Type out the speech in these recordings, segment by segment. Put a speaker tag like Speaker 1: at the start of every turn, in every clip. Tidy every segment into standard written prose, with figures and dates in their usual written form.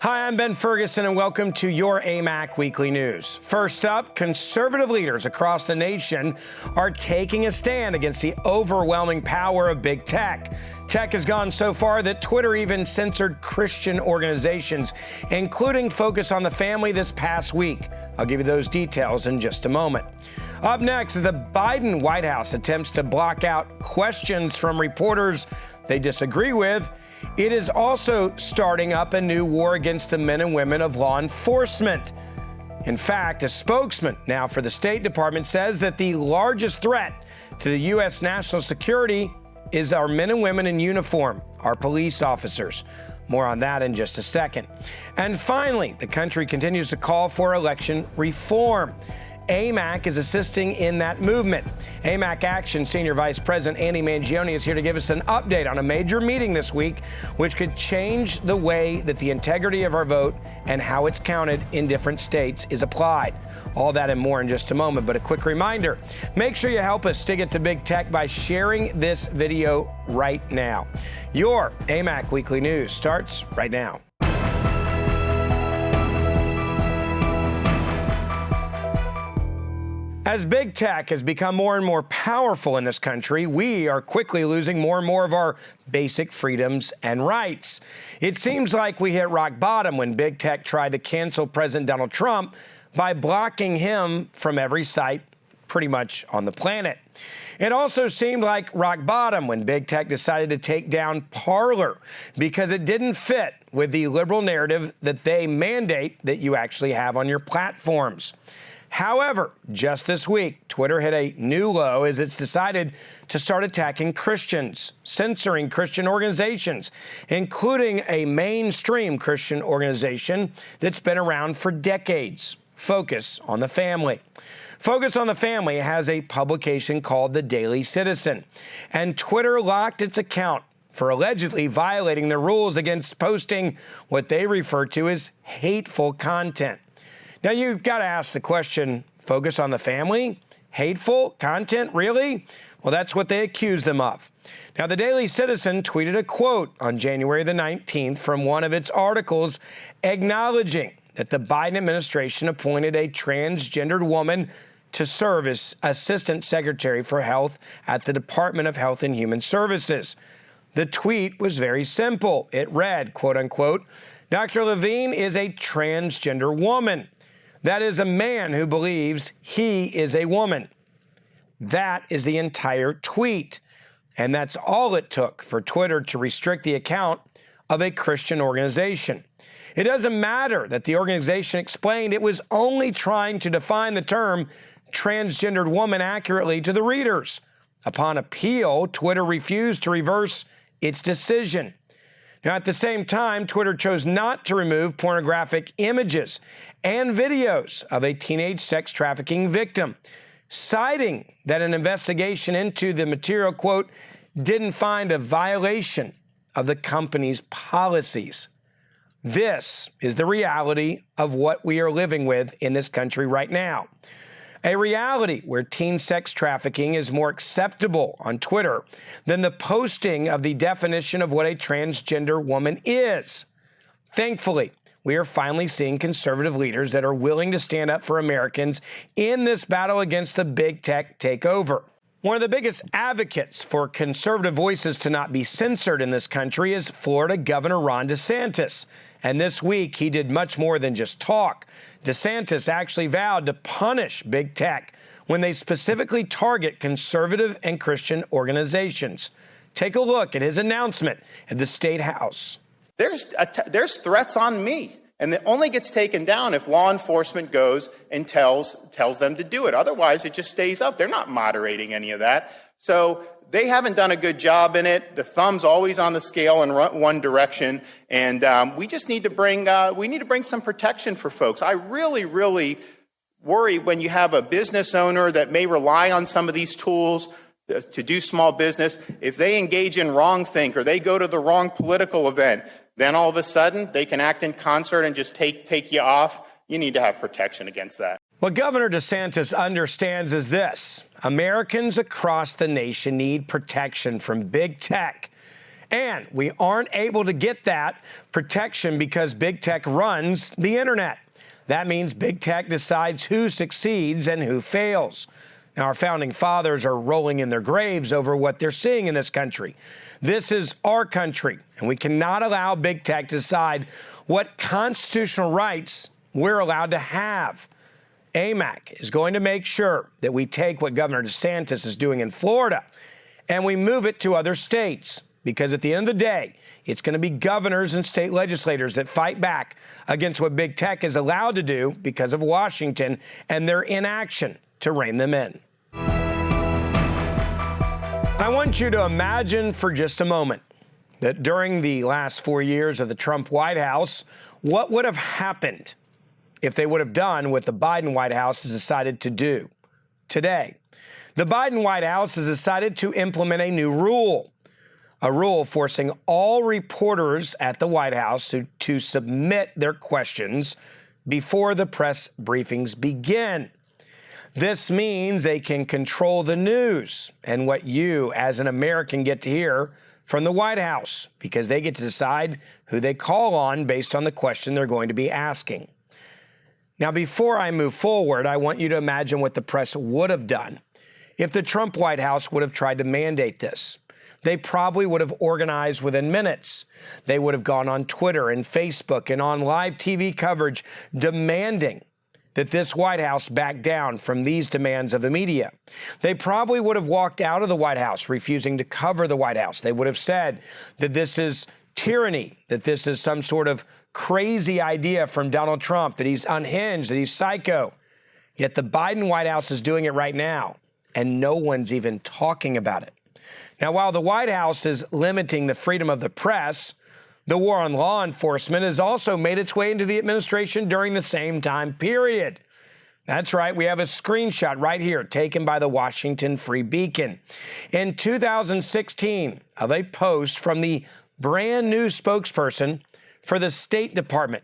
Speaker 1: Hi, I'm Ben Ferguson, and welcome to your AMAC Weekly News. First up, conservative leaders across the nation are taking a stand against the overwhelming power of big tech. Tech has gone so far that Twitter even censored Christian organizations, including Focus on the Family this past week. I'll give you those details in just a moment. Up next, the Biden White House attempts to block out questions from reporters they disagree with. It is also starting up a new war against the men and women of law enforcement. In fact, a spokesman now for the State Department says that the largest threat to the U.S. national security is our men and women in uniform, our police officers. More on that in just a second. And finally, the country continues to call for election reform. AMAC is assisting in that movement. AMAC ACtion Senior Vice President Andy is here to give us an update on a major meeting this week, which could change the way that the integrity of our vote and how it's counted in different states is applied. All that and more in just a moment, but a quick reminder, make sure you help us stick it to big tech by sharing this video right now. Your AMAC Weekly News starts right now. As big tech has become more and more powerful in this country, we are quickly losing more and more of our basic freedoms and rights. It seems like we hit rock bottom when big tech tried to cancel President Donald Trump by blocking him from every site pretty much on the planet. It also seemed like rock bottom when big tech decided to take down Parler because it didn't fit with the liberal narrative that they mandate that you actually have on your platforms. However, just this week, Twitter hit a new low as it's decided to start attacking Christians, censoring Christian organizations, including a mainstream Christian organization that's been around for decades, Focus on the Family. Focus on the Family has a publication called The Daily Citizen, and Twitter locked its account for allegedly violating the rules against posting what they refer to as hateful content. Now, you've got to ask the question, Focus on the Family? Hateful content, really? Well, that's what they accuse them of. Now, the Daily Citizen tweeted a quote on January the 19th from one of its articles acknowledging that the Biden administration appointed a transgendered woman to serve as Assistant Secretary for Health at the Department of Health and Human Services. The tweet was very simple. It read, quote unquote, Dr. Levine is a transgender woman. That is a man who believes he is a woman. That is the entire tweet. And that's all it took for Twitter to restrict the account of a Christian organization. It doesn't matter that the organization explained it was only trying to define the term transgendered woman accurately to the readers. Upon appeal, Twitter refused to reverse its decision. Now, at the same time, Twitter chose not to remove pornographic images and videos of a teenage sex trafficking victim, citing that an investigation into the material, quote, didn't find a violation of the company's policies. This is the reality of what we are living with in this country right now. A reality where teen sex trafficking is more acceptable on Twitter than the posting of the definition of what a transgender woman is. Thankfully, we are finally seeing conservative leaders that are willing to stand up for Americans in this battle against the big tech takeover. One of the biggest advocates for conservative voices to not be censored in this country is Florida Governor Ron DeSantis. And this week, he did much more than just talk. DeSantis actually vowed to punish big tech when they specifically target conservative and Christian organizations. Take a look at his announcement at the State House.
Speaker 2: There's threats on me, and it only gets taken down if law enforcement goes and tells them to do it. Otherwise, it just stays up. They're not moderating any of that. So they haven't done a good job in it. The thumb's always on the scale in one direction, and we just need to bring some protection for folks. I really worry when you have a business owner that may rely on some of these tools to do small business. If they engage in wrongthink or they go to the wrong political event, then all of a sudden they can act in concert and just take you off. You need to have protection against that.
Speaker 1: What Governor DeSantis understands is this: Americans across the nation need protection from big tech. And we aren't able to get that protection because big tech runs the internet. That means big tech decides who succeeds and who fails. Now, our founding fathers are rolling in their graves over what they're seeing in this country. This is our country, and we cannot allow big tech to decide what constitutional rights we're allowed to have. AMAC is going to make sure that we take what Governor DeSantis is doing in Florida and we move it to other states, because at the end of the day, it's going to be governors and state legislators that fight back against what big tech is allowed to do because of Washington and their inaction to rein them in. I want you to imagine for just a moment that during the last 4 years of the Trump White House, what would have happened if they would have done what the Biden White House has decided to do today. The Biden White House has decided to implement a new rule, a rule forcing all reporters at the White House to submit their questions before the press briefings begin. This means they can control the news and what you as an American get to hear from the White House, because they get to decide who they call on based on the question they're going to be asking. Now, before I move forward, I want you to imagine what the press would have done if the Trump White House would have tried to mandate this. They probably would have organized within minutes. They would have gone on Twitter and Facebook and on live TV coverage demanding that this White House back down from these demands of the media. They probably would have walked out of the White House, refusing to cover the White House. They would have said that this is tyranny, that this is some sort of crazy idea from Donald Trump, that he's unhinged, that he's psycho. Yet the Biden White House is doing it right now, and no one's even talking about it. Now, while the White House is limiting the freedom of the press, the war on law enforcement has also made its way into the administration during the same time period. That's right, we have a screenshot right here taken by the Washington Free Beacon in 2016 of a post from the brand new spokesperson for the State Department.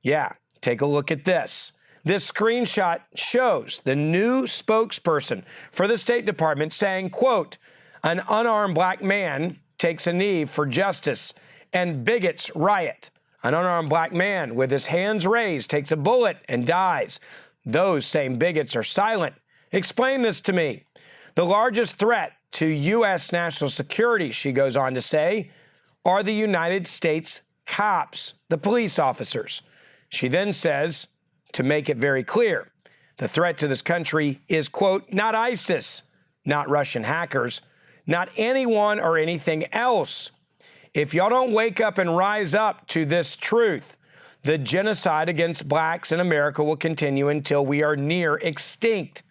Speaker 1: Yeah, take a look at this. This screenshot shows the new spokesperson for the State Department saying, quote, "An unarmed black man takes a knee for justice and bigots riot. An unarmed black man with his hands raised takes a bullet and dies. Those same bigots are silent. Explain this to me. The largest threat to U.S. national security," she goes on to say, "are the United States cops, the police officers." She then says, to make it very clear, the threat to this country is, quote, "not ISIS, not Russian hackers, not anyone or anything else. If y'all don't wake up and rise up to this truth, the genocide against blacks in America will continue until we are near extinct.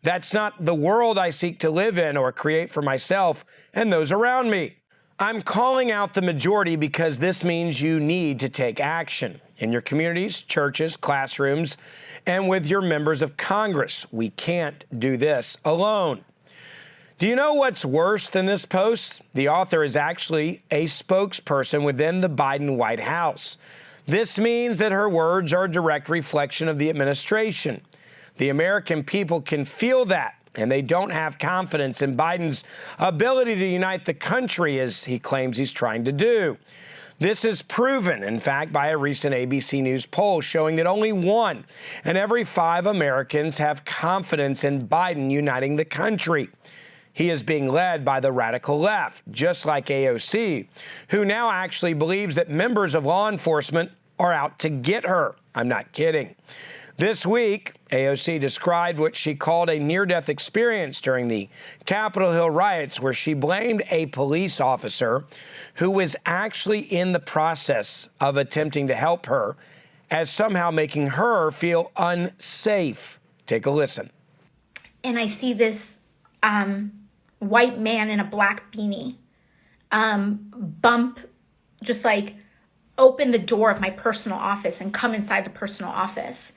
Speaker 1: That's not the world I seek to live in or create for myself and those around me. I'm calling out the majority because this means you need to take action in your communities, churches, classrooms, and with your members of Congress. We can't do this alone." Do you know what's worse than this post? The author is actually a spokesperson within the Biden White House. This means that her words are a direct reflection of the administration. The American people can feel that, and they don't have confidence in Biden's ability to unite the country as he claims he's trying to do. This is proven, in fact, by a recent ABC News poll showing that only 1 in every 5 Americans have confidence in Biden uniting the country. He is being led by the radical left, just like AOC, who now actually believes that members of law enforcement are out to get her. I'm not kidding. This week, AOC described what she called a near-death experience during the Capitol Hill riots, where she blamed a police officer who was actually in the process of attempting to help her as somehow making her feel unsafe. Take a listen.
Speaker 3: And I see this white man in a black beanie just like open the door of my personal office and come inside the personal office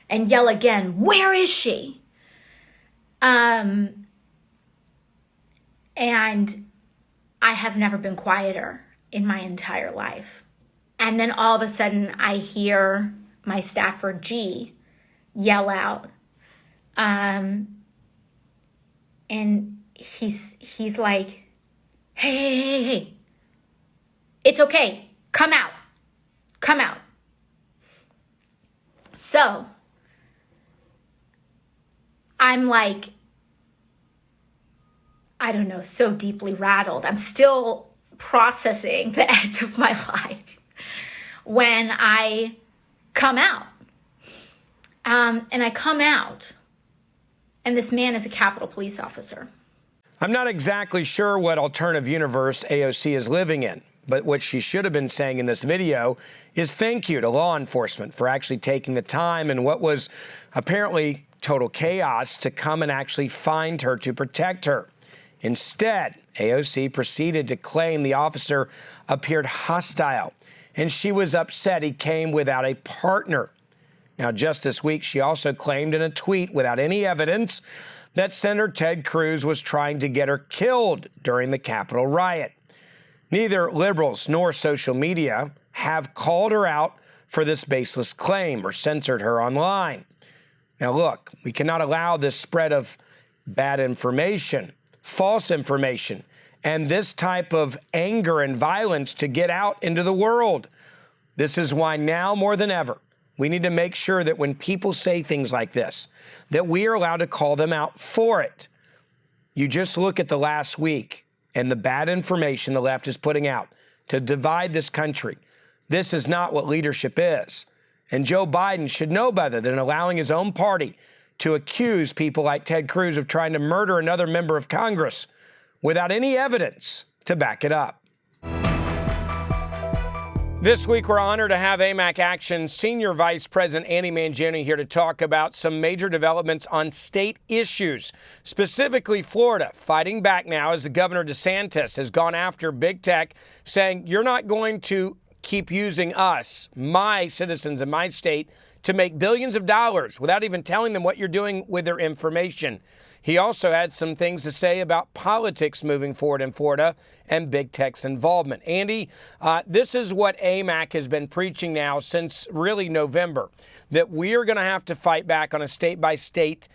Speaker 3: and yell again, "Where is she?" And I have never been quieter in my entire life. And then all of a sudden I hear my staffer G yell out, and he's like, hey, It's okay. Come out. Come out. So I'm like, I don't know, so deeply rattled. I'm still processing the end of my life when I come out. And I come out, and this man is a Capitol Police officer.
Speaker 1: I'm not exactly sure what alternative universe AOC is living in, but what she should have been saying in this video is thank you to law enforcement for actually taking the time in what was apparently total chaos to come and actually find her to protect her. Instead, AOC proceeded to claim the officer appeared hostile, and she was upset he came without a partner. Now, just this week, she also claimed in a tweet without any evidence that Senator Ted Cruz was trying to get her killed during the Capitol riot. Neither liberals nor social media have called her out for this baseless claim or censored her online. Now, look, we cannot allow this spread of bad information, false information, and this type of anger and violence to get out into the world. This is why now more than ever, we need to make sure that when people say things like this, that we are allowed to call them out for it. You just look at the last week and the bad information the left is putting out to divide this country. This is not what leadership is. And Joe Biden should know better than allowing his own party to accuse people like Ted Cruz of trying to murder another member of Congress without any evidence to back it up. This week, we're honored to have AMAC ACtion Senior Vice President Andy here to talk about some major developments on state issues, specifically Florida, fighting back now as the Governor DeSantis has gone after big tech, saying you're not going to keep using us, my citizens in my state, to make billions of dollars without even telling them what you're doing with their information. He also had some things to say about politics moving forward in Florida and big tech's involvement. Andy, this is what AMAC has been preaching now since really November, that we are going to have to fight back on a state-by-state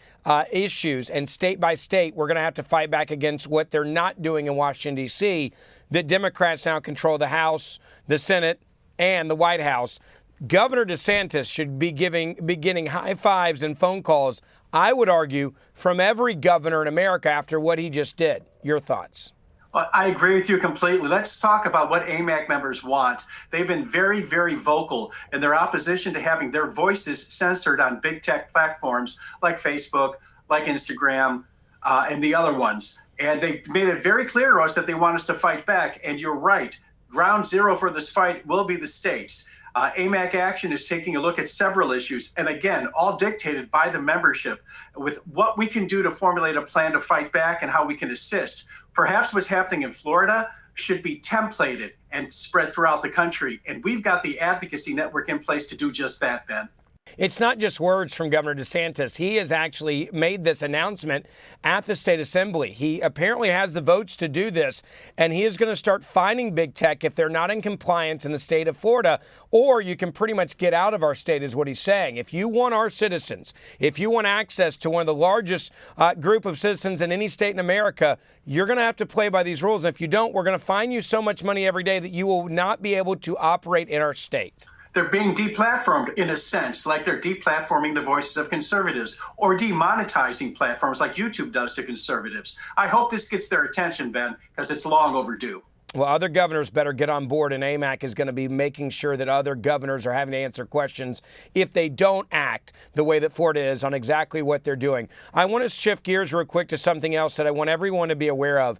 Speaker 1: issues, and state-by-state, we're going to have to fight back against what they're not doing in Washington, D.C., that Democrats now control the House, the Senate, and the White House. Governor DeSantis should be getting high fives and phone calls, I would argue, from every governor in America after what he just did. Your thoughts?
Speaker 4: Well, I agree with you completely. Let's talk about what AMAC members want. They've been very, very vocal in their opposition to having their voices censored on big tech platforms like Facebook, like Instagram, and the other ones. And they made it very clear to us that they want us to fight back. And you're right. Ground zero for this fight will be the states. AMAC ACtion is taking a look at several issues, and again, all dictated by the membership with what we can do to formulate a plan to fight back and how we can assist. Perhaps what's happening in Florida should be templated and spread throughout the country, and we've got the advocacy network in place to do just that, Ben.
Speaker 1: It's not just words from Governor DeSantis. He has actually made this announcement at the state assembly. He apparently has the votes to do this, and he is going to start fining big tech if they're not in compliance in the state of Florida, or you can pretty much get out of our state, is what he's saying. If you want our citizens, if you want access to one of the largest group of citizens in any state in America, you're going to have to play by these rules. And if you don't, we're going to fine you so much money every day that you will not be able to operate in our state.
Speaker 4: They're being deplatformed in a sense, like they're deplatforming the voices of conservatives or demonetizing platforms like YouTube does to conservatives. I hope this gets their attention, Ben, because it's long overdue.
Speaker 1: Well, other governors better get on board, and AMAC is going to be making sure that other governors are having to answer questions if they don't act the way that Florida is on exactly what they're doing. I want to shift gears real quick to something else that I want everyone to be aware of.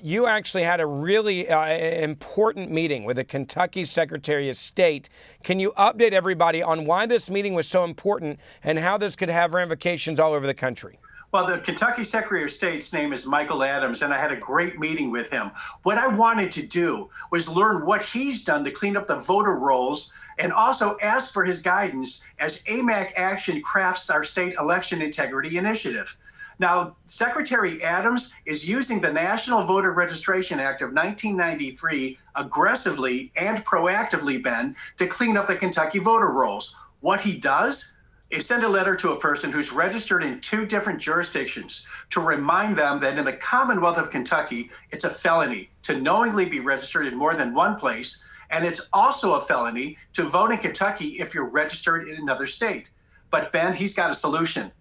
Speaker 1: You actually had a really important meeting with the Kentucky Secretary of State. Can you update everybody on why this meeting was so important and how this could have ramifications all over the country?
Speaker 4: Well, the Kentucky Secretary of State's name is Michael Adams, and I had a great meeting with him. What I wanted to do was learn what he's done to clean up the voter rolls and also ask for his guidance as AMAC ACtion crafts our state election integrity initiative. Now, Secretary Adams is using the National Voter Registration Act of 1993 aggressively and proactively, Ben, to clean up the Kentucky voter rolls. What he does? Send a letter to a person who's registered in 2 different jurisdictions to remind them that in the Commonwealth of Kentucky, it's a felony to knowingly be registered in more than one place, and it's also a felony to vote in Kentucky if you're registered in another state. But Ben, he's got a solution.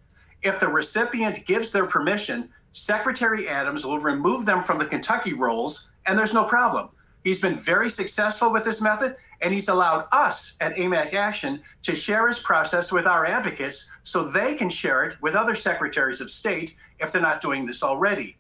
Speaker 4: If the recipient gives their permission, Secretary Adams will remove them from the Kentucky rolls, and there's no problem. He's been very successful with this method, and he's allowed us at AMAC ACtion to share his process with our advocates so they can share it with other secretaries of state if they're not doing this already.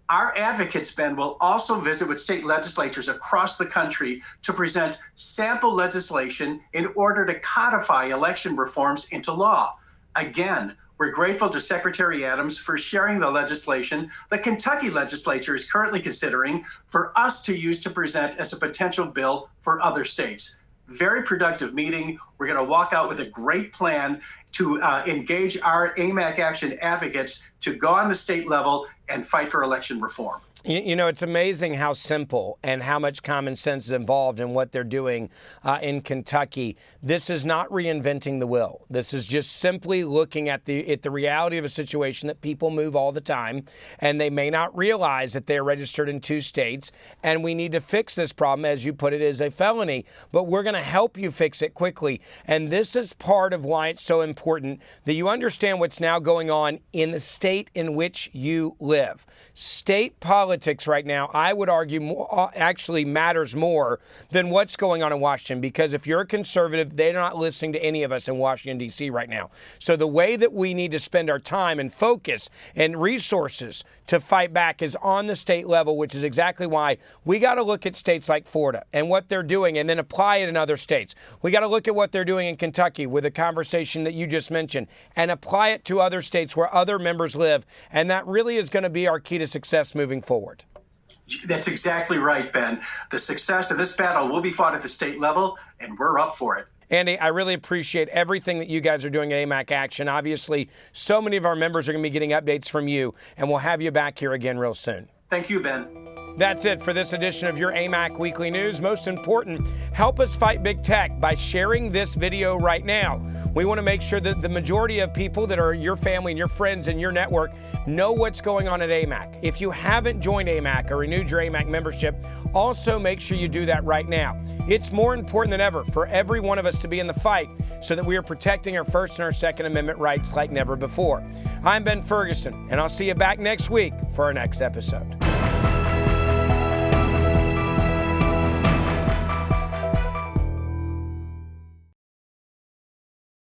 Speaker 4: Our advocates, Ben, will also visit with state legislatures across the country to present sample legislation in order to codify election reforms into law. Again, we're grateful to Secretary Adams for sharing the legislation the Kentucky legislature is currently considering for us to use to present as a potential bill for other states. Very productive meeting. We're going to walk out with a great plan to engage our AMAC ACtion advocates to go on the state level and fight for election reform.
Speaker 1: You know, it's amazing how simple and how much common sense is involved in what they're doing in Kentucky. This is not reinventing the wheel. This is just simply looking at the reality of a situation that people move all the time, and they may not realize that they're registered in 2 states, and we need to fix this problem, as you put it, as a felony. But we're going to help you fix it quickly, and this is part of why it's so important that you understand what's now going on in the state in which you live. State politics right now, I would argue, actually matters more than what's going on in Washington, because if you're a conservative, they're not listening to any of us in Washington, D.C. right now. So the way that we need to spend our time and focus and resources to fight back is on the state level, which is exactly why we got to look at states like Florida and what they're doing and then apply it in other states. We got to look at what they're doing in Kentucky with a conversation that you just mentioned and apply it to other states where other members live. And that really is going to be our key to success moving forward.
Speaker 4: That's exactly right, Ben. The success of this battle will be fought at the state level, and we're up for it.
Speaker 1: Andy, I really appreciate everything that you guys are doing at AMAC ACtion. Obviously, so many of our members are going to be getting updates from you, and we'll have you back here again real soon.
Speaker 4: Thank you, Ben.
Speaker 1: That's it for this edition of your AMAC Weekly News. Most important, help us fight big tech by sharing this video right now. We want to make sure that the majority of people that are your family and your friends and your network know what's going on at AMAC. If you haven't joined AMAC or renewed your AMAC membership, also make sure you do that right now. It's more important than ever for every one of us to be in the fight so that we are protecting our First and our Second Amendment rights like never before. I'm Ben Ferguson, and I'll see you back next week for our next episode.